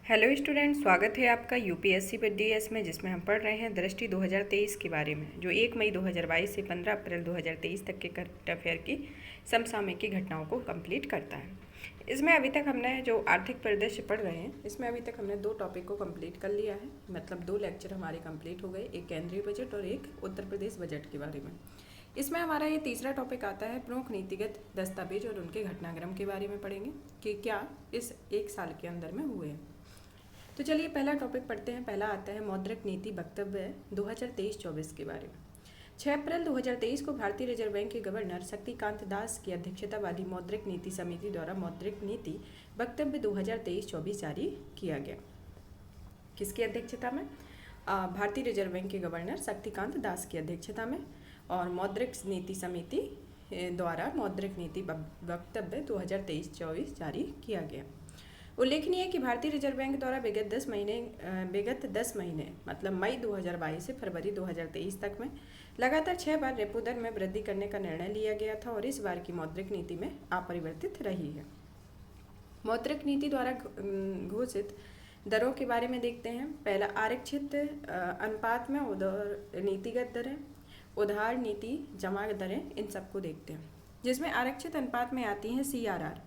Hello student, स्वागत है आपका यूपीएससी पर डीएस में, जिसमें हम पढ़ रहे हैं दृष्टि 2023 के बारे में, जो 1 मई 2022 से 15 अप्रैल 2023 तक के करंट अफेयर की समसामयिक की घटनाओं को कंप्लीट करता है। इसमें अभी तक हमने जो आर्थिक परिदृश्य पढ़ रहे हैं, इसमें अभी तक हमने 2 टॉपिक को कंप्लीट कर लिया है। मतलब 2 लेक्चर हमारे कंप्लीट हो गए, एक केंद्रीय बजट और एक उत्तर प्रदेश बजट के बारे में। इसमें हमारा ये तीसरा टॉपिक आता है प्रमुख नीतिगत दस्तावेज और उनके घटनाक्रम के बारे में पढ़ेंगे कि क्या इस 1 साल के अंदर में हुए हैं। तो चलिए पहला टॉपिक पढ़ते हैं। पहला आता है मौद्रिक नीति वक्तव्य 2023-24 के बारे में। 6 अप्रैल 2023 को भारतीय रिजर्व बैंक के गवर्नर शक्तिकांत दास की अध्यक्षता वाली मौद्रिक नीति समिति द्वारा मौद्रिक नीति वक्तव्य 2023-24 जारी किया गया। किसकी अध्यक्षता में? भारतीय रिजर्व बैंक के गवर्नर शक्तिकांत दास की अध्यक्षता में, और मौद्रिक नीति समिति द्वारा मौद्रिक नीति वक्तव्य 2023-24 जारी किया गया। उल्लेखनीय है कि भारतीय रिजर्व बैंक द्वारा विगत 10 महीने मतलब मई 2022 से फरवरी 2023 तक में लगातार 6 बार रेपो दर में वृद्धि करने का निर्णय लिया गया था और इस बार की मौद्रिक नीति में अपरिवर्तित रही है। मौद्रिक नीति द्वारा घोषित दरों के बारे में देखते हैं। पहला, आरक्षित अनुपात में उधार नीतिगत दरें, उधार नीति जमा दरें, इन सबको देखते हैं, जिसमें आरक्षित अनुपात में आती हैं CRR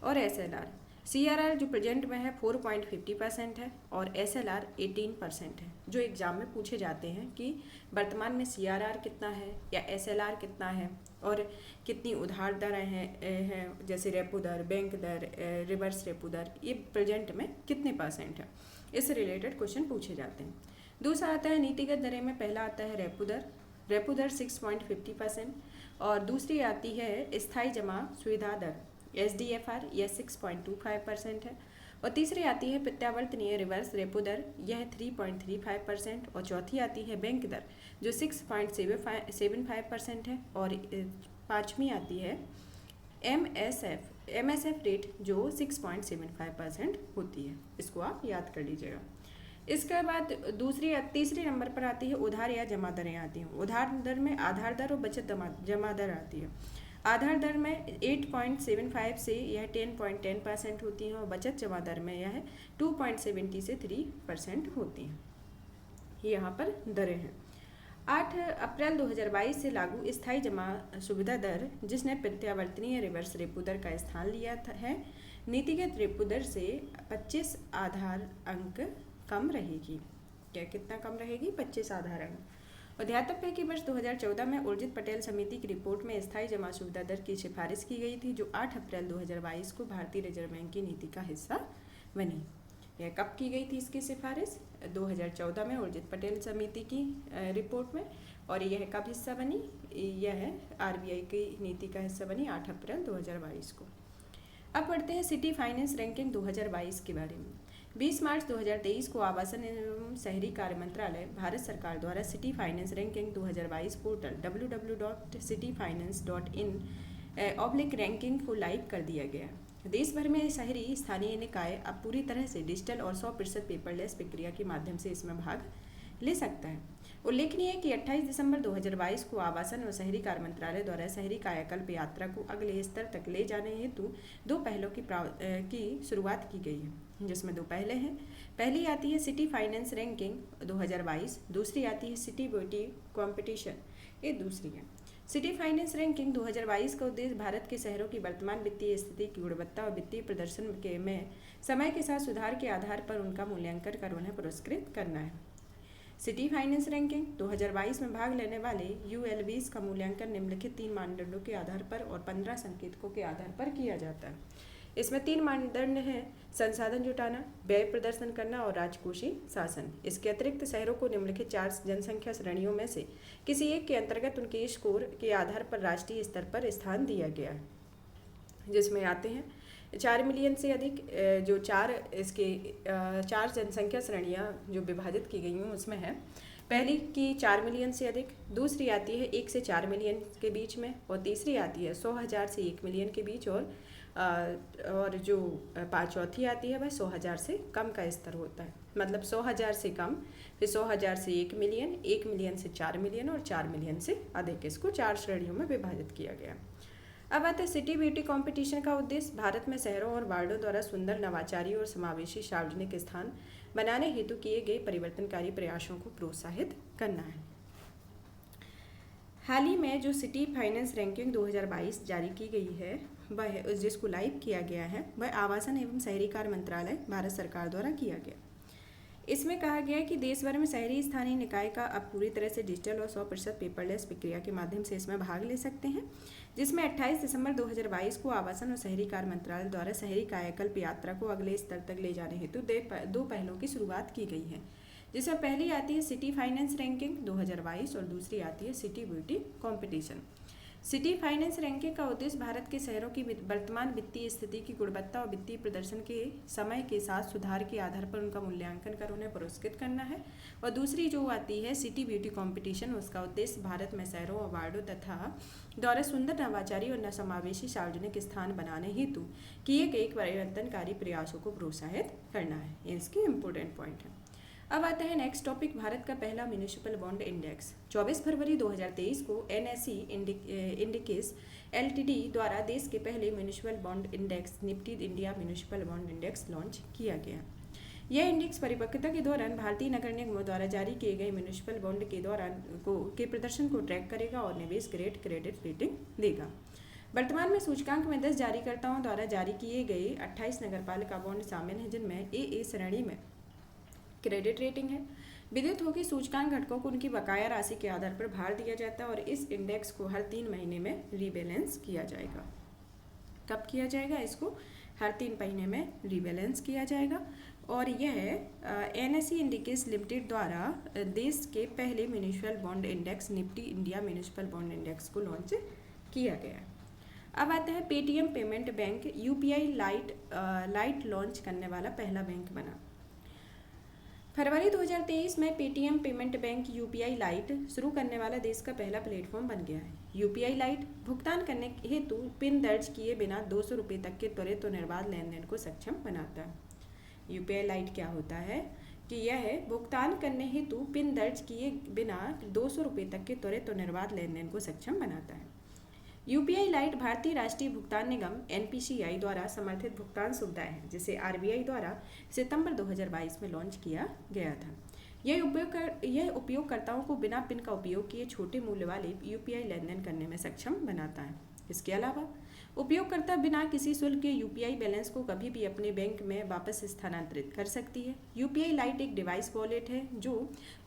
और SLR। CRR जो प्रेजेंट में है 4.50% है और SLR 18% है। जो एग्जाम में पूछे जाते हैं कि वर्तमान में CRR कितना है या SLR कितना है और कितनी उधार दरें हैं, जैसे रेपो दर, बैंक दर, रिवर्स रेपो दर, ये प्रेजेंट में कितने % है, इससे रिलेटेड क्वेश्चन पूछे जाते हैं। दूसरा आता है नीतिगत दरें में। पहला आता है रेपो दर 6.50% और दूसरी आती है स्थायी जमा सुविधा दर SDFR, यह 6.25% है, और तीसरी आती है प्रत्यावर्तनीय रिवर्स रेपो दर, यह 3.35%, और चौथी आती है बैंक दर जो 6.75% है, और पाँचवीं आती है MSF रेट जो 6.75% होती है। इसको आप याद कर लीजिएगा। इसके बाद तीसरे नंबर पर आती है उधार या जमा दरें आती हैं। उधार दर में आधार दर और बचत जमा दर आती है। आधार दर में 8.75 से यह 10.10% होती हैं और बचत जमा दर में यह 2.70 से 3% होती हैं। यहाँ पर दरें हैं। 8 अप्रैल 2022 से लागू स्थायी जमा सुविधा दर, जिसने प्रत्यावर्तनीय रिवर्स रेपो दर का स्थान लिया है, नीतिगत रेपो दर से 25 आधार अंक कम रहेगी। क्या कितना कम रहेगी? 25 आधार अंक। और ध्यातव्य है कि वर्ष 2014 में उर्जित पटेल समिति की रिपोर्ट में स्थायी जमा सुविधा दर की सिफारिश की गई थी, जो 8 अप्रैल 2022 को भारतीय रिजर्व बैंक की नीति का हिस्सा बनी। यह कब की गई थी इसकी सिफारिश? 2014 में उर्जित पटेल समिति की रिपोर्ट में। और यह कब हिस्सा बनी? यह RBI की नीति का हिस्सा बनी 8 अप्रैल 2022 को। अब पढ़ते हैं सिटी फाइनेंस रैंकिंग 2022 के बारे में। 20 मार्च 2023 को आवासन एवं शहरी कार्य मंत्रालय भारत सरकार द्वारा सिटी फाइनेंस रैंकिंग 2022 पोर्टल www.cityfinance.in/रैंकिंग को लाइव कर दिया गया। देश भर में शहरी स्थानीय निकाय अब पूरी तरह से डिजिटल और 100% पेपरलेस प्रक्रिया के माध्यम से इसमें भाग ले सकता है। उल्लेखनीय है कि 28 दिसंबर 2022 को आवासन और शहरी कार्य मंत्रालय द्वारा शहरी कायाकल्प यात्रा को अगले स्तर तक ले जाने हेतु 2 पहलों की शुरुआत की गई है, जिसमें 2 पहले हैं। पहली आती है सिटी फाइनेंस रैंकिंग 2022, दूसरी आती है सिटी ब्यूटी कॉम्पिटिशन, ये दूसरी है। सिटी फाइनेंस रैंकिंग 2022 का उद्देश्य भारत के शहरों की वर्तमान वित्तीय स्थिति की गुणवत्ता और वित्तीय प्रदर्शन में समय के साथ सुधार के आधार पर उनका मूल्यांकन कर उन्हें पुरस्कृत करना है। सिटी फाइनेंस रैंकिंग 2022 में भाग लेने वाले ULBs का मूल्यांकन निम्नलिखित 3 मानदंडों के आधार पर और 15 संकेतकों के आधार पर किया जाता है। इसमें 3 मानदंड हैं: संसाधन जुटाना, व्यय प्रदर्शन करना और राजकोषीय शासन। इसके अतिरिक्त शहरों को निम्नलिखित 4 जनसंख्या श्रेणियों में से किसी एक के अंतर्गत उनके स्कोर के आधार पर राष्ट्रीय स्तर पर स्थान दिया गया है, जिसमें आते हैं 4 मिलियन से अधिक, जो 4 जनसंख्या श्रेणियाँ जो विभाजित की गई हैं उसमें है। पहली की 4 मिलियन से अधिक, दूसरी आती है 1 से 4 मिलियन के बीच में, और तीसरी आती है 100,000 से 1 मिलियन के बीच, और जो चौथी आती है वह 100,000 से कम का स्तर होता है। मतलब 100,000 से कम, फिर 100,000 से 1 मिलियन, 1 मिलियन से 4 मिलियन और 4 मिलियन से अधिक। इसको 4 श्रेणियों में विभाजित किया गया। अब आता है सिटी ब्यूटी कंपटीशन का उद्देश्य भारत में शहरों और वार्डों द्वारा सुंदर, नवाचारी और समावेशी सार्वजनिक स्थान बनाने हेतु किए गए परिवर्तनकारी प्रयासों को प्रोत्साहित करना है। हाल ही में जो सिटी फाइनेंस रैंकिंग 2022 जारी की गई है वह जिसको लाइव किया गया है वह आवासन एवं शहरी कार्य मंत्रालय भारत सरकार द्वारा किया गया। इसमें कहा गया है कि देश भर में शहरी स्थानीय निकाय का अब पूरी तरह से डिजिटल और 100% पेपरलेस प्रक्रिया के माध्यम से इसमें भाग ले सकते हैं, जिसमें 28 दिसंबर 2022 को आवासन और शहरी कार्य मंत्रालय द्वारा शहरी कायाकल्प यात्रा को अगले स्तर तक ले जाने हेतु दो पहलों की शुरुआत की गई है, जिसमें पहली आती है सिटी फाइनेंस रैंकिंग 2022 और दूसरी आती है city beauty competition. City finance ranking का उद्देश्य भारत के शहरों की वर्तमान वित्तीय स्थिति की गुणवत्ता और वित्तीय प्रदर्शन के समय के साथ सुधार के आधार पर उनका मूल्यांकन कर उन्हें पुरस्कृत करना है। और दूसरी जो आती है सिटी ब्यूटी कंपटीशन, उसका उद्देश्य भारत में शहरों और वार्डों तथा द्वारा सुंदर, नवाचारी और समावेशी सार्वजनिक स्थान बनाने हेतु किए गए परिवर्तनकारी प्रयासों को प्रोत्साहित करना है। ये इसके इम्पोर्टेंट पॉइंट है। अब आता है नेक्स्ट टॉपिक, भारत का पहला म्यूनिसिपल बॉन्ड इंडेक्स। 24 फरवरी 2023 को NSE इंडिकेस LTD द्वारा देश के पहले municipal bond index Nifty India municipal bond index launch किया गया। यह इंडेक्स परिपक्वता के दौरान भारतीय नगर निगमों द्वारा जारी किए गए म्यूनिसिपल बॉन्ड के प्रदर्शन को ट्रैक करेगा और निवेश ग्रेड क्रेडिट रेटिंग देगा। वर्तमान में सूचकांक में 10 जारीकर्ताओं द्वारा जारी किए गए 28 नगरपालिका बॉन्ड शामिल हैं, जिनमें AA श्रेणी में क्रेडिट रेटिंग है। विदित हो कि सूचकांक घटकों को उनकी बकाया राशि के आधार पर भार दिया जाता है और इस इंडेक्स को हर 3 महीने में रीबैलेंस किया जाएगा। कब किया जाएगा? इसको हर 3 महीने में रीबैलेंस किया जाएगा। और यह NSE इंडिकेस लिमिटेड द्वारा देश के पहले municipal bond index Nifty India municipal bond index को लॉन्च किया गया। अब आता है Paytm payment bank UPI light launch करने वाला पहला बैंक बना। फरवरी 2023 में Paytm payment bank UPI light शुरू करने वाला देश का पहला प्लेटफॉर्म बन गया है। UPI लाइट भुगतान करने हेतु पिन दर्ज किए बिना 200 रुपये तक के त्वरित और निर्बाध लेन देन को सक्षम बनाता है। UPI लाइट क्या होता है कि यह भुगतान करने हेतु पिन दर्ज किए बिना 200 रुपये तक के त्वरित और निर्बाध लेन देन को सक्षम बनाता है। UPI लाइट भारतीय राष्ट्रीय भुगतान निगम NPCI द्वारा समर्थित भुगतान सुविधा है, जिसे RBI द्वारा सितंबर 2022 में लॉन्च किया गया था। यह उपयोगकर्ताओं को बिना पिन का उपयोग किए छोटे मूल्य वाले UPI लेन देन करने में सक्षम बनाता है। इसके अलावा उपयोगकर्ता बिना किसी शुल्क के UPI बैलेंस को कभी भी अपने बैंक में वापस स्थानांतरित कर सकती है। UPI लाइट एक डिवाइस वॉलेट है जो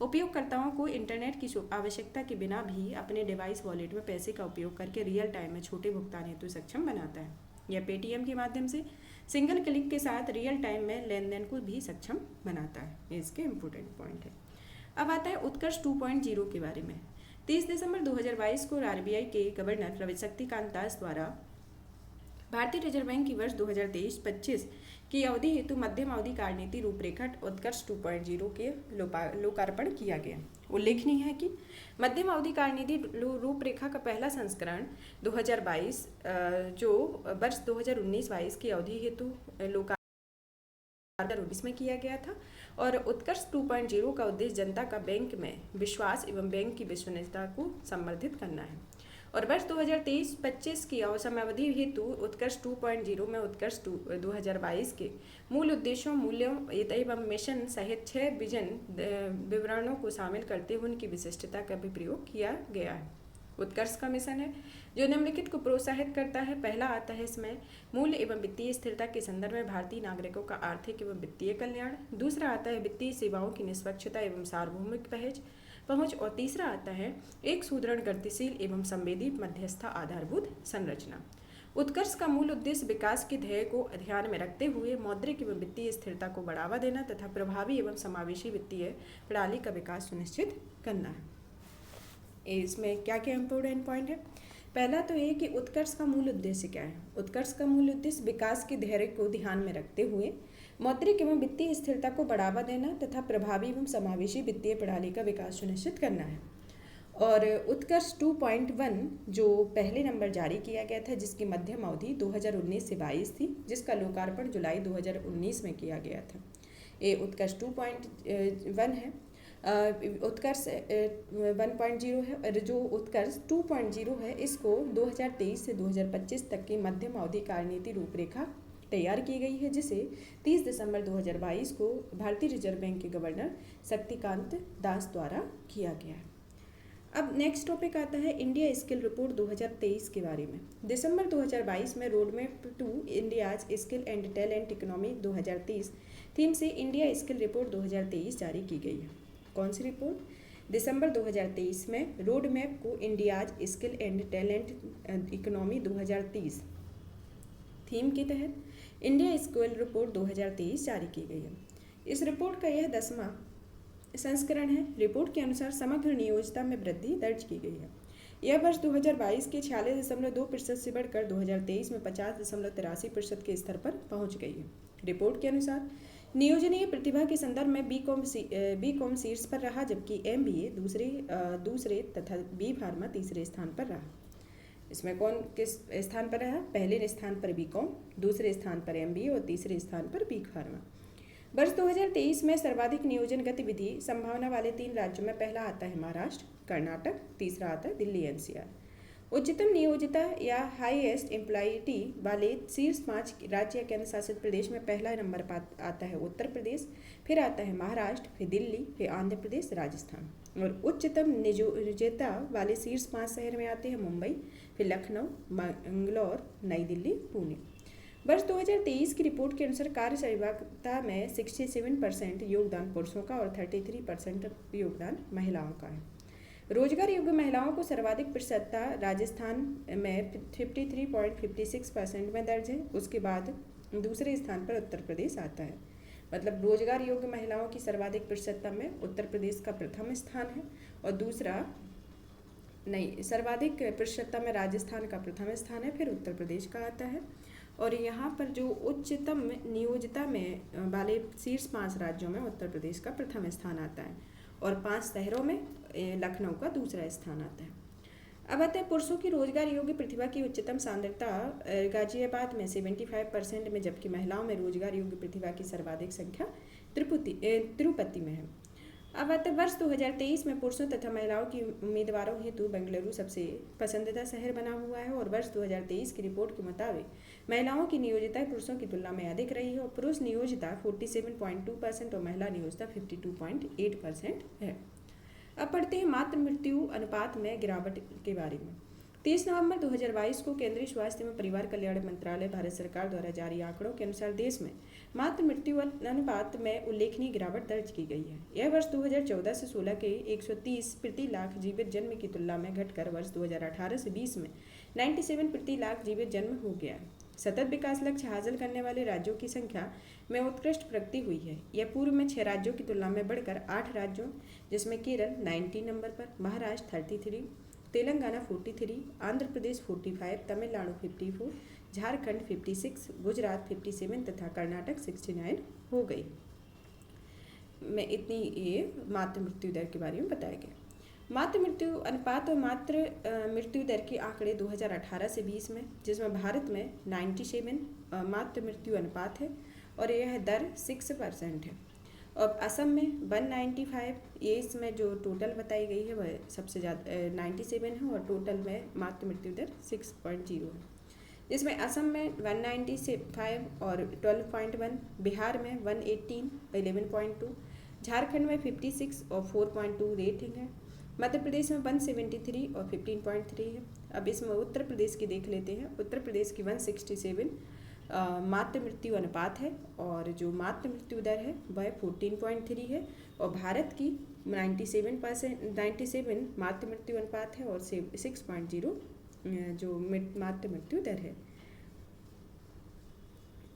उपयोगकर्ताओं को इंटरनेट की आवश्यकता के बिना भी अपने डिवाइस वॉलेट में पैसे का उपयोग करके रियल टाइम में छोटे भुगतान हेतु सक्षम बनाता है। यह पेटीएम के माध्यम से सिंगल क्लिक के साथ रियल टाइम में लेन देन को भी सक्षम बनाता है। ये इसके इम्पोर्टेंट पॉइंट है। अब आता है उत्कर्ष 2.0 के बारे में। 30 दिसंबर 2022 को RBI के गवर्नर रविशक्तिकांत दास द्वारा भारतीय रिजर्व बैंक की वर्ष 2023-25 की अवधि हेतु मध्यम अवधि कार्यनीति रूपरेखा उत्कर्ष 2.0 के लोकार्पण किया गया। उल्लेखनीय है कि मध्यम अवधि कार्यनीति रूपरेखा का पहला संस्करण 2022 जो वर्ष 2019-22 की अवधि हेतु लोकार्पण में किया गया था। और उत्कर्ष 2.0 का उद्देश्य जनता का बैंक में विश्वास एवं बैंक की विश्वसनीयता को संवर्धित करना है। और वर्ष 2023-25 की समयावधि हेतु उत्कर्ष 2.0 में उत्कर्ष 2022 के मूल उद्देश्यों, मूल्यों एवं मिशन सहित 6 विजन विवरणों को शामिल करते हुए उनकी विशिष्टता का भी प्रयोग किया गया है। उत्कर्ष का मिशन है जो निम्नलिखित को प्रोत्साहित करता है। पहला आता है इसमें मूल्य एवं वित्तीय स्थिरता के संदर्भ में भारतीय नागरिकों का आर्थिक एवं वित्तीय कल्याण। दूसरा आता है वित्तीय सेवाओं की निष्पक्षता एवं सार्वभौमिक पहुंच। और तीसरा आता है एक सुदृढ़, गतिशील एवं संवेदी मध्यस्थ आधारभूत संरचना। उत्कर्ष का मूल उद्देश्य विकास के ध्येय को ध्यान में रखते हुए मौद्रिक एवं वित्तीय स्थिरता को बढ़ावा देना तथा प्रभावी एवं समावेशी वित्तीय प्रणाली का विकास सुनिश्चित करना है। इसमें क्या क्या इम्पोर्टेंट पॉइंट है? पहला तो ये कि उत्कर्ष का मूल उद्देश्य क्या है। उत्कर्ष का मूल उद्देश्य विकास के ध्येय को ध्यान में रखते हुए मौद्रिक एवं वित्तीय स्थिरता को बढ़ावा देना तथा प्रभावी एवं समावेशी वित्तीय प्रणाली का विकास सुनिश्चित करना है। और उत्कर्ष 2.1 जो पहले नंबर जारी किया गया था, जिसकी मध्यम अवधि 2019 से 22 थी, जिसका लोकार्पण जुलाई 2019 में किया गया था। ये उत्कर्ष 2.1 है। उत्कर्ष 1.0 है और जो उत्कर्ष 2.0 है, इसको 2023 से 2025 तक की मध्यम अवधि कार्यनीति रूपरेखा तैयार की गई है, जिसे 30 दिसंबर 2022 को भारतीय रिजर्व बैंक के गवर्नर शक्तिकांत दास द्वारा किया गया है। अब नेक्स्ट टॉपिक आता है इंडिया स्किल रिपोर्ट 2023 के बारे में। दिसंबर 2022 में road map to India's skill and talent economy 2023 theme से इंडिया स्किल रिपोर्ट 2023 जारी की गई है। कौन सी रिपोर्ट? दिसंबर 2023 में रोड मैप को India's skill and talent economy 2023 theme के तहत इंडिया स्किल रिपोर्ट 2023 जारी की गई है। इस रिपोर्ट का यह 10वां संस्करण है। रिपोर्ट के अनुसार समग्र नियोजिता में वृद्धि दर्ज की गई है। यह वर्ष 2022 के 46.2% से बढ़कर 2023 में 50.83% के स्तर पर पहुंच गई है। रिपोर्ट के अनुसार नियोजनीय प्रतिभा के संदर्भ में बी कॉम शीर्ष पर रहा, जबकि MBA दूसरे तथा बी फार्मा तीसरे स्थान पर रहा। इसमें कौन किस स्थान पर रहा? पहले स्थान पर B.Com, दूसरे स्थान पर MBA और तीसरे स्थान पर बी फार्मा। वर्ष 2023 में सर्वाधिक नियोजन गतिविधि संभावना वाले 3 राज्यों में पहला आता है महाराष्ट्र, कर्नाटक, तीसरा आता है दिल्ली NCR। उच्चतम नियोजिता या हाईएस्ट एम्प्लॉयटी वाले शीर्ष 5 राज्य या केंद्र शासित प्रदेश में पहला नंबर पर आता है उत्तर प्रदेश, फिर आता है महाराष्ट्र, फिर दिल्ली, फिर आंध्र प्रदेश, राजस्थान। और उच्चतम नियोजिता वाले शीर्ष 5 शहर में आते हैं मुंबई, फिर लखनऊ, मंगलौर, नई दिल्ली, पुणे। वर्ष 2023 की रिपोर्ट के अनुसार कार्य सहभागिता में 67% योगदान पुरुषों का और 33% योगदान महिलाओं का है। रोजगार योग्य महिलाओं को सर्वाधिक प्रतिशतता राजस्थान में 53.56% में दर्ज है। उसके बाद दूसरे स्थान पर उत्तर प्रदेश आता है। मतलब रोजगार योग्य महिलाओं की सर्वाधिक प्रतिशतता में उत्तर प्रदेश का प्रथम स्थान है और सर्वाधिक प्रतिशतता में राजस्थान का प्रथम स्थान है, फिर उत्तर प्रदेश का आता है। और यहाँ पर जो उच्चतम नियोजिता में वाले शीर्ष 5 राज्यों में उत्तर प्रदेश का प्रथम स्थान आता है और 5 शहरों में लखनऊ का दूसरा स्थान आता है। अब आते हैं पुरुषों की रोजगार योग्य प्रतिभा की उच्चतम सांद्रता गाजियाबाद में 75% में, जबकि महिलाओं में रोजगार योग्य प्रतिभा की सर्वाधिक संख्या तिरुपति में है। अब आते वर्ष 2023 में पुरुषों तथा महिलाओं की उम्मीदवारों हेतु बेंगलुरु सबसे पसंदीदा शहर बना हुआ है और वर्ष 2023 की रिपोर्ट के मुताबिक महिलाओं की नियोजिता पुरुषों की तुलना में अधिक रही है और पुरुष नियोजिता 47.2% और महिला नियोजिता 52.8% है। अब पढ़ते हैं मातृ मृत्यु अनुपात में गिरावट के बारे में। 30 नवंबर 2022 को केंद्रीय स्वास्थ्य एवं परिवार कल्याण मंत्रालय भारत सरकार द्वारा जारी आंकड़ों के अनुसार देश में मातृ मृत्यु अनुपात में उल्लेखनीय गिरावट दर्ज की गई है। यह वर्ष 2014 से 16 के 130 प्रति लाख जीवित जन्म की तुलना में घटकर वर्ष 2018 से 20 में 97 प्रति लाख जीवित जन्म हो गया है। सतत विकास लक्ष्य हासिल करने वाले राज्यों की संख्या में उत्कृष्ट प्रगति हुई है। यह पूर्व में 6 राज्यों की तुलना में बढ़कर 8 राज्यों, जिसमें केरल 19 नंबर पर, महाराष्ट्र 33, तेलंगाना 43, आंध्र प्रदेश 45, तमिलनाडु 54, झारखंड 56, गुजरात 57 तथा कर्नाटक 69 हो गई। मैं इतनी ये मातृ मृत्यु दर के बारे में बताया गया। मातृ मृत्यु अनुपात और मातृ मृत्यु दर के आंकड़े 2018 से 20 में, जिसमें भारत में 97 मातृ मृत्यु अनुपात है और यह दर 6% है और असम में 195। ये इसमें जो टोटल बताई गई है वह सबसे ज़्यादा 97 है और टोटल में मातृ मृत्यु दर 6.0 है, जिसमें असम में 195 और 12.1, बिहार में 118 11.2, झारखंड में 56 और 4.2 रेटिंग है, मध्य प्रदेश में 173 और 15.3 है। अब इसमें उत्तर प्रदेश की देख लेते हैं। उत्तर प्रदेश की 167 मातृ मृत्यु अनुपात है और जो मातृ मृत्यु दर है वह 14.3 है और भारत की 97 मातृ मृत्यु अनुपात है और 6.0 जो मातृ मृत्यु दर है।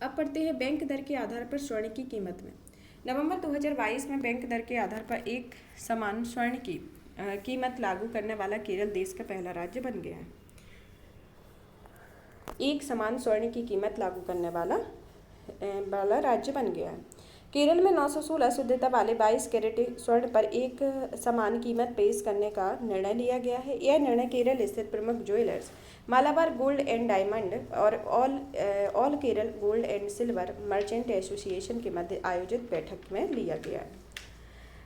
अब पढ़ते हैं बैंक दर के आधार पर स्वर्ण की कीमत में। नवंबर 2022 में बैंक दर के आधार पर एक समान स्वर्ण की कीमत लागू करने वाला केरल देश का पहला राज्य बन गया है। एक समान स्वर्ण की कीमत लागू करने वाला राज्य बन गया है। केरल में 916 शुद्धता वाले 22 कैरेट स्वर्ण पर एक समान कीमत पेश करने का निर्णय लिया गया है। यह निर्णय केरल स्थित प्रमुख jewellers Malabar gold and diamond और all Kerala gold and silver merchant association के मध्य आयोजित बैठक में लिया गया है।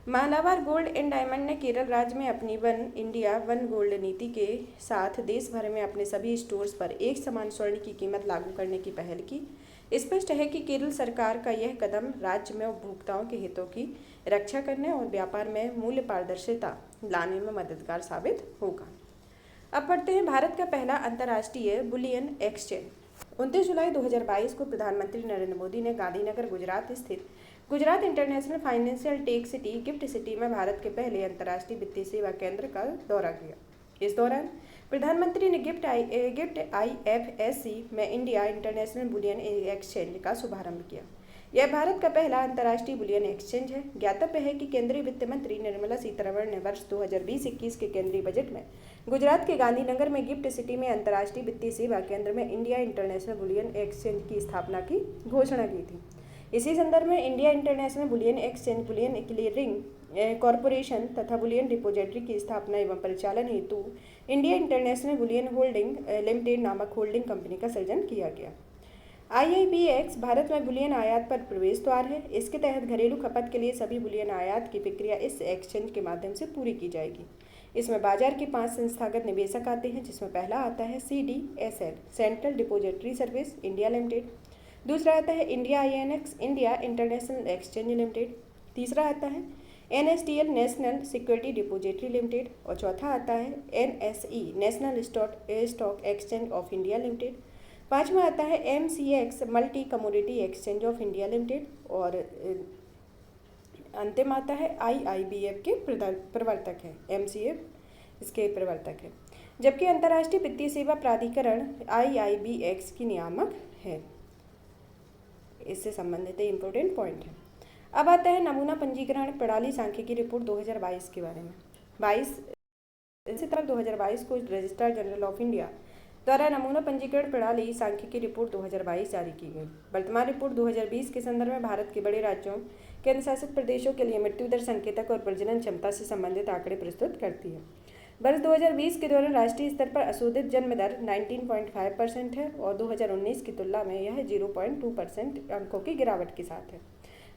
मालाबार गोल्ड एंड डायमंड ने केरल राज्य में अपनी वन इंडिया वन गोल्ड नीति के साथ देश भर में अपने सभी स्टोर्स पर एक समान स्वर्ण की कीमत लागू करने की पहल की। स्पष्ट है कि केरल सरकार का यह कदम राज्य में उपभोक्ताओं के हितों की रक्षा करने और व्यापार में मूल्य पारदर्शिता लाने में मददगार साबित होगा। अब पढ़ते हैं भारत का पहला अंतर्राष्ट्रीय बुलियन एक्सचेंज। 29 जुलाई 2022 को प्रधानमंत्री नरेंद्र मोदी ने गांधीनगर गुजरात स्थित Gujarat international financial tech city gift city में भारत के पहले अंतर्राष्ट्रीय वित्तीय सेवा केंद्र का दौरा किया। इस दौरान प्रधानमंत्री ने गिफ्ट IFSC में इंडिया इंटरनेशनल बुलियन एक्सचेंज का शुभारंभ किया। यह भारत का पहला अंतर्राष्ट्रीय बुलियन एक्सचेंज है। ज्ञातव्य है कि केंद्रीय वित्त मंत्री निर्मला सीतारमण ने वर्ष 2020-21 के केंद्रीय बजट में गुजरात के गांधीनगर में गिफ्ट सिटी में अंतर्राष्ट्रीय वित्तीय सेवा केंद्र में इंडिया इंटरनेशनल बुलियन एक्सचेंज की स्थापना की घोषणा की थी। इसी संदर्भ में India international bullion exchange, Boolean clearing corporation तथा बुलियन डिपोजिटरी की स्थापना एवं परिचालन हेतु India international bullion holding limited नामक होल्डिंग कंपनी का सृजन किया गया। IIBX भारत में बुलियन आयात पर प्रवेश द्वार है। इसके तहत घरेलू खपत के लिए सभी बुलियन आयात की प्रक्रिया इस एक्सचेंज के माध्यम से पूरी की जाएगी। इसमें बाजार के 5 संस्थागत निवेशक आते हैं, जिसमें पहला आता है CDSL central depository service India limited, दूसरा आता है India INX India international exchange limited, तीसरा आता है NSDL national security depository limited और चौथा आता है NSE national stock exchange of India limited, पांचवा आता है MCX multi commodity exchange of India limited और अंतिम आता है IIBF के प्रवर्तक है। MCF इसके प्रवर्तक है, जबकि अंतर्राष्ट्रीय वित्तीय सेवा प्राधिकरण IIBX की नियामक है। इससे संबंधित इंपॉर्टेंट पॉइंट है। अब आता है नमूना पंजीकरण प्रणाली सांख्यिकी रिपोर्ट 2022 के बारे में। 22 सितंबर 2022 को रजिस्ट्रार जनरल ऑफ इंडिया द्वारा नमूना पंजीकरण प्रणाली सांख्यिकी रिपोर्ट 2022 जारी की गई। वर्तमान रिपोर्ट 2020 के संदर्भ में भारत के बड़े राज्यों केंद्रशासित प्रदेशों के लिए मृत्यु दर संकेतक और प्रजनन क्षमता से संबंधित आंकड़े प्रस्तुत करती है। वर्ष 2020 के दौरान राष्ट्रीय स्तर पर अशोधित जन्म दर 19.5% है और 2019 की तुलना में यह 0.2% अंकों की गिरावट के साथ है।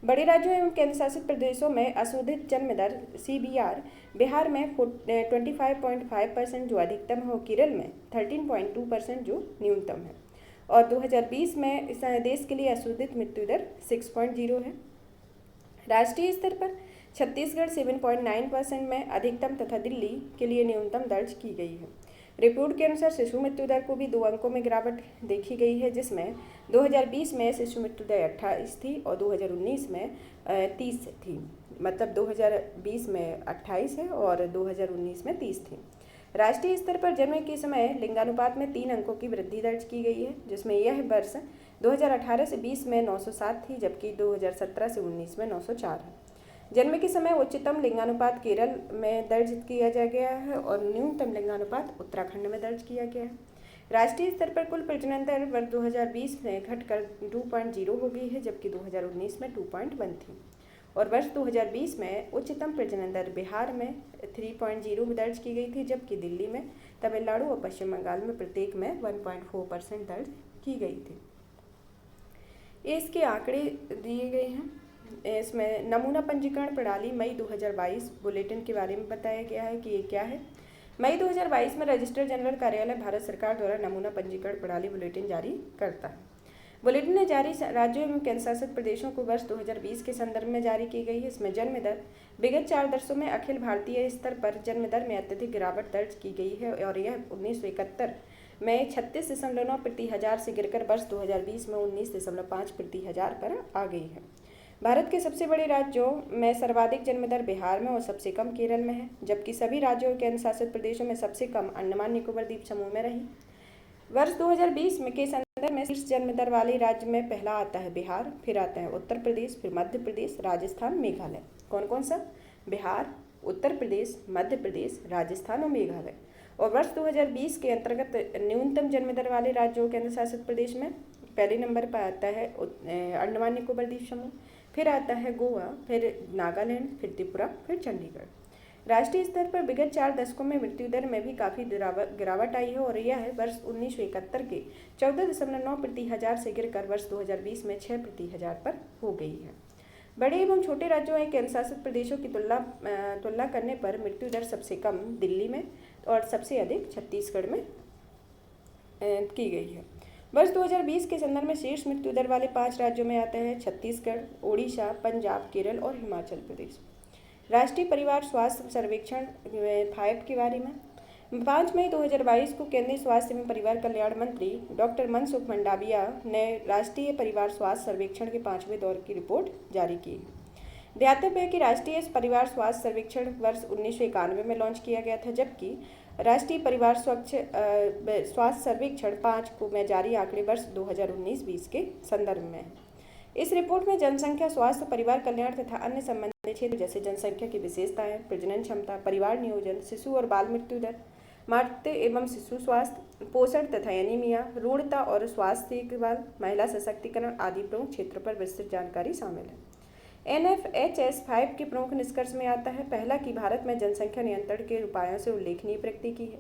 बड़े राज्यों एवं केंद्रशासित प्रदेशों में अशोधित जन्म दर CBR बिहार में 25.5% जो अधिकतम है और केरल में 13.2% जो न्यूनतम है। और 2020 में इस देश के लिए अशोधित मृत्यु दर 6.0 है। राष्ट्रीय स्तर पर छत्तीसगढ़ 7.9% में अधिकतम तथा दिल्ली के लिए न्यूनतम दर्ज की गई है। रिपोर्ट के अनुसार शिशु मृत्यु दर को भी 2 अंकों में गिरावट देखी गई है, जिसमें 2020 में शिशु मृत्यु दर 28 थी और 2019 में 30 थी। मतलब 2020 में 28 है और 2019 में 30 थी। राष्ट्रीय स्तर पर जन्म के समय लिंगानुपात में 3 अंकों की वृद्धि दर्ज की गई है, जिसमें यह वर्ष 2018 से 20 में 907 थी, जबकि 2017 से 19 में 904 है। जन्म के समय उच्चतम लिंगानुपात केरल में दर्ज किया जा गया है और न्यूनतम लिंगानुपात उत्तराखंड में दर्ज किया गया है। राष्ट्रीय स्तर पर कुल प्रजनन दर वर्ष 2020 में घटकर 2.0 हो गई है, जबकि 2019 में 2.1 थी। और वर्ष 2020 में उच्चतम प्रजनन दर बिहार में 3.0 दर्ज की गई थी, जबकि दिल्ली में, तमिलनाडु और पश्चिम बंगाल में प्रत्येक में 1.4% दर्ज की गई थी। इसके आंकड़े दिए गए हैं। इसमें नमूना पंजीकरण प्रणाली मई 2022 बुलेटिन के बारे में बताया गया है कि ये क्या है। मई 2022 में रजिस्ट्रार जनरल कार्यालय भारत सरकार द्वारा नमूना पंजीकरण प्रणाली बुलेटिन जारी करता है। बुलेटिन ने जारी राज्यों एवं केंद्रशासित प्रदेशों को वर्ष 2020 के संदर्भ में जारी की गई है। इसमें जन्म दर विगत 4 दशकों में अखिल भारतीय स्तर पर जन्म दर में अत्यधिक गिरावट दर्ज की गई है और यह 1971 में 36.9 प्रति हजार से गिरकर वर्ष 2020 में 19.5 प्रति हजार पर आ गई है। भारत के सबसे बड़े राज्यों में सर्वाधिक जन्म दर बिहार में और सबसे कम केरल में है, जबकि सभी राज्यों और केंद्र शासित प्रदेशों में सबसे कम अंडमान निकोबार द्वीप समूह में रही। वर्ष 2020 में के संदर्भ में शीर्ष जन्म दर वाले राज्य में पहला आता है बिहार, फिर आता है उत्तर प्रदेश, फिर मध्य प्रदेश, राजस्थान, मेघालय। कौन कौन सा? बिहार, उत्तर प्रदेश, मध्य प्रदेश, राजस्थान और मेघालय। और वर्ष 2020 के अंतर्गत न्यूनतम जन्म दर वाले राज्यों केंद्र शासित प्रदेश में पहले नंबर पर आता है अंडमान निकोबार द्वीप समूह, फिर आता है गोवा, फिर नागालैंड, फिर त्रिपुरा, फिर चंडीगढ़। राष्ट्रीय स्तर पर विगत 4 दशकों में मृत्यु दर में भी काफ़ी गिरावट आई है और यह वर्ष 1971 के 14.9 प्रति हजार से गिरकर वर्ष 2020 में 6 प्रति हजार पर हो गई है। बड़े एवं छोटे राज्यों और केंद्र शासित प्रदेशों की तुलना करने पर मृत्यु दर सबसे कम दिल्ली में और सबसे अधिक छत्तीसगढ़ में की गई है। वर्ष 2020 के संदर्भ में शीर्ष मृत्यु दर वाले 5 राज्यों में आते हैं छत्तीसगढ़, ओडिशा, पंजाब, केरल और हिमाचल प्रदेश। राष्ट्रीय परिवार स्वास्थ्य सर्वेक्षण 5 के बारे में 5 मई 2022 को केंद्रीय स्वास्थ्य एवं परिवार कल्याण मंत्री डॉक्टर मनसुख मंडाविया ने राष्ट्रीय परिवार स्वास्थ्य सर्वेक्षण के 5वें दौर की रिपोर्ट जारी की। ध्यातव्य है कि राष्ट्रीय परिवार स्वास्थ्य सर्वेक्षण वर्ष 1991 में लॉन्च किया गया था, जबकि राष्ट्रीय परिवार स्वास्थ्य सर्वेक्षण 5 को में जारी आंकड़े वर्ष 2019-20 के संदर्भ में है। इस रिपोर्ट में जनसंख्या, स्वास्थ्य, परिवार कल्याण तथा अन्य संबंधित क्षेत्र जैसे जनसंख्या की विशेषताएं, प्रजनन क्षमता, परिवार नियोजन, शिशु और बाल मृत्यु दर, मातृ एवं शिशु स्वास्थ्य, पोषण तथा एनीमिया, रूढ़ता और स्वास्थ्य देखभाल, महिला सशक्तिकरण आदि प्रमुख क्षेत्रों पर विस्तृत जानकारी शामिल है। NFHS 5 के प्रमुख निष्कर्ष में आता है, पहला कि भारत में जनसंख्या नियंत्रण के उपायों से उल्लेखनीय प्रगति की है।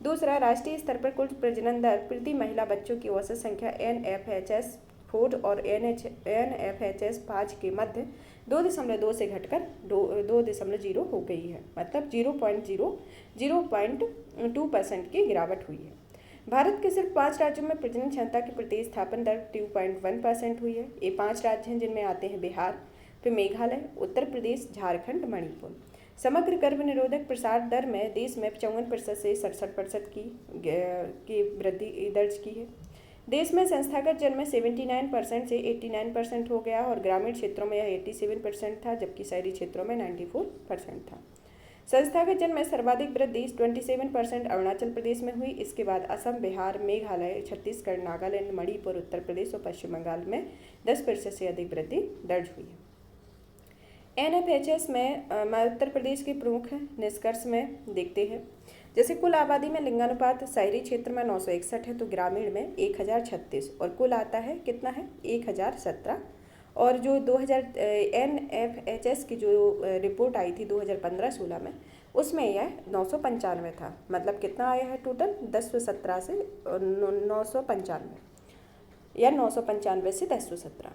दूसरा, राष्ट्रीय स्तर पर कुल प्रजनन दर प्रति महिला बच्चों की औसत संख्या NFHS 4 और NFHS 5 के मध्य 2.2 से घटकर 2.0 हो गई है, मतलब 0.2% की गिरावट हुई है। भारत के सिर्फ 5 राज्यों में प्रजनन क्षमता की प्रतिस्थापन दर 2.1% हुई है। ये 5 राज्य हैं जिनमें आते हैं बिहार, फिर मेघालय, उत्तर प्रदेश, झारखंड, मणिपुर। समग्र गर्भनिरोधक प्रसार दर में देश में 54% से 67% की वृद्धि दर्ज की है। देश में संस्थागत जन्म में 79% से 89% हो गया और ग्रामीण क्षेत्रों में यह 87% था, जबकि शहरी क्षेत्रों में 94% था। संस्थागत जन्म में सर्वाधिक वृद्धि 27% अरुणाचल प्रदेश में हुई। इसके बाद असम, बिहार, मेघालय, छत्तीसगढ़, नागालैंड, मणिपुर, उत्तर प्रदेश और पश्चिम बंगाल में 10% से अधिक वृद्धि दर्ज हुई है। NFHS में उत्तर प्रदेश के प्रमुख निष्कर्ष में देखते हैं, जैसे कुल आबादी में लिंगानुपात शहरी क्षेत्र में 961 है तो ग्रामीण में 1036 और कुल आता है कितना है 1017। और जो 2000 NFHS की जो रिपोर्ट आई थी 2015-16 में, उसमें यह 995 था, मतलब कितना आया है टोटल 1017 से 995 या 995 से 1017।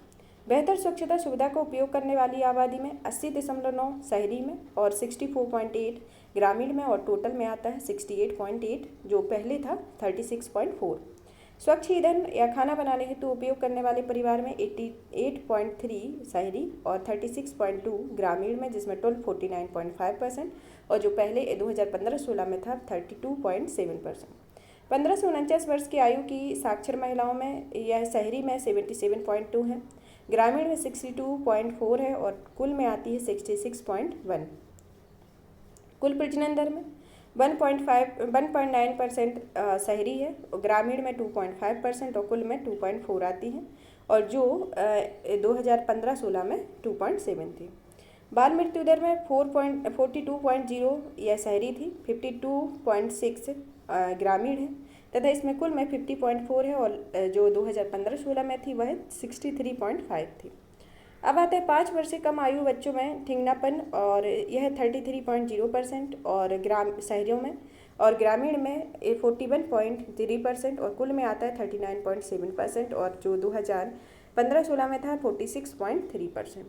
बेहतर स्वच्छता सुविधा का उपयोग करने वाली आबादी में 80.9 शहरी में और 64.8 ग्रामीण में और टोटल में आता है 68.8, जो पहले था 36.4। स्वच्छ ईंधन या खाना बनाने हेतु उपयोग करने वाले परिवार में 88.3 शहरी और 36.2 ग्रामीण में, जिसमें टोटल 49.5% और जो पहले 2015-16 में था 32.7%। 15 से 49 वर्ष की आयु की साक्षर महिलाओं में यह शहरी में 77.2 है, ग्रामीण में 62.4 है और कुल में आती है 66.1। कुल प्रजनन दर में 1.9% शहरी है और ग्रामीण में 2.5% और कुल में 2.4 आती है और जो 2015-16 में 2.7 थी। बाल मृत्यु दर में 42.0 यह शहरी थी, 52.6 ग्रामीण है तथा इसमें कुल में 50.4 है और जो 2015-16 में थी वह 63.5 थी। अब आता है 5 वर्ष से कम आयु बच्चों में ठिंगनापन और यह 33.0% और शहरों में और ग्रामीण में 41.3% और कुल में आता है 39.7% और जो 2015-16 में था 46.3%।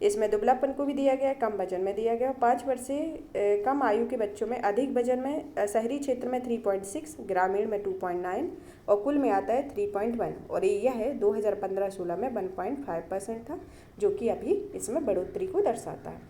इसमें दुबलापन को भी दिया गया, कम वजन में दिया गया। 5 वर्ष से कम आयु के बच्चों में अधिक वजन में शहरी क्षेत्र में 3.6, ग्रामीण में 2.9 और कुल में आता है 3.1 और यह 2015-16 में 1.5% था, जो कि अभी इसमें बढ़ोतरी को दर्शाता है।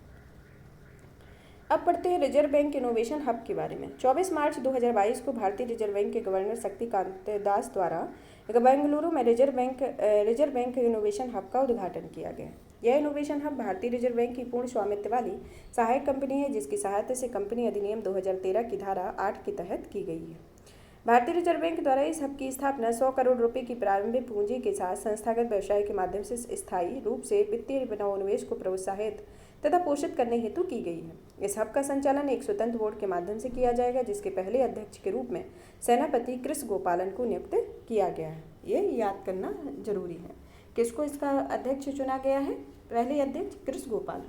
अब पढ़ते हैं रिजर्व बैंक इनोवेशन हब के बारे में। 24 मार्च 2022 को भारतीय रिजर्व बैंक के गवर्नर शक्तिकांत दास द्वारा बेंगलुरु में रिजर्व बैंक इनोवेशन हब का उद्घाटन किया गया। यह इनोवेशन हब भारतीय रिजर्व बैंक की पूर्ण स्वामित्व वाली सहायक कंपनी है, जिसकी सहायता से कंपनी अधिनियम 2013 की धारा 8 के तहत की गई है। भारतीय रिजर्व बैंक द्वारा इस हब की स्थापना 100 करोड़ रुपए की प्रारंभिक पूंजी के साथ संस्थागत व्यवसाय के माध्यम से स्थायी रूप से वित्तीय नवोन्मेष को प्रोत्साहित तथा पोषित करने हेतु की गई है। इस हब का संचालन एक स्वतंत्र बोर्ड के माध्यम से किया जाएगा, जिसके पहले अध्यक्ष के रूप में सेनापति कृष गोपालन को नियुक्त किया गया है। ये याद करना जरूरी है। किसको इसका अध्यक्ष चुना गया है? पहले अध्यक्ष कृष गोपालन।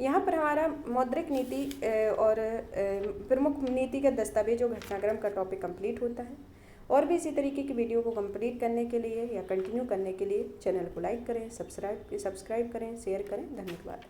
यहाँ पर हमारा मौद्रिक नीति और प्रमुख नीतिगत दस्तावेज और घटनाक्रम का टॉपिक कंप्लीट होता है और भी इसी तरीके की वीडियो को कंप्लीट करने के लिए या कंटिन्यू करने के लिए चैनल को लाइक करें, सब्सक्राइब करें, शेयर करें। धन्यवाद।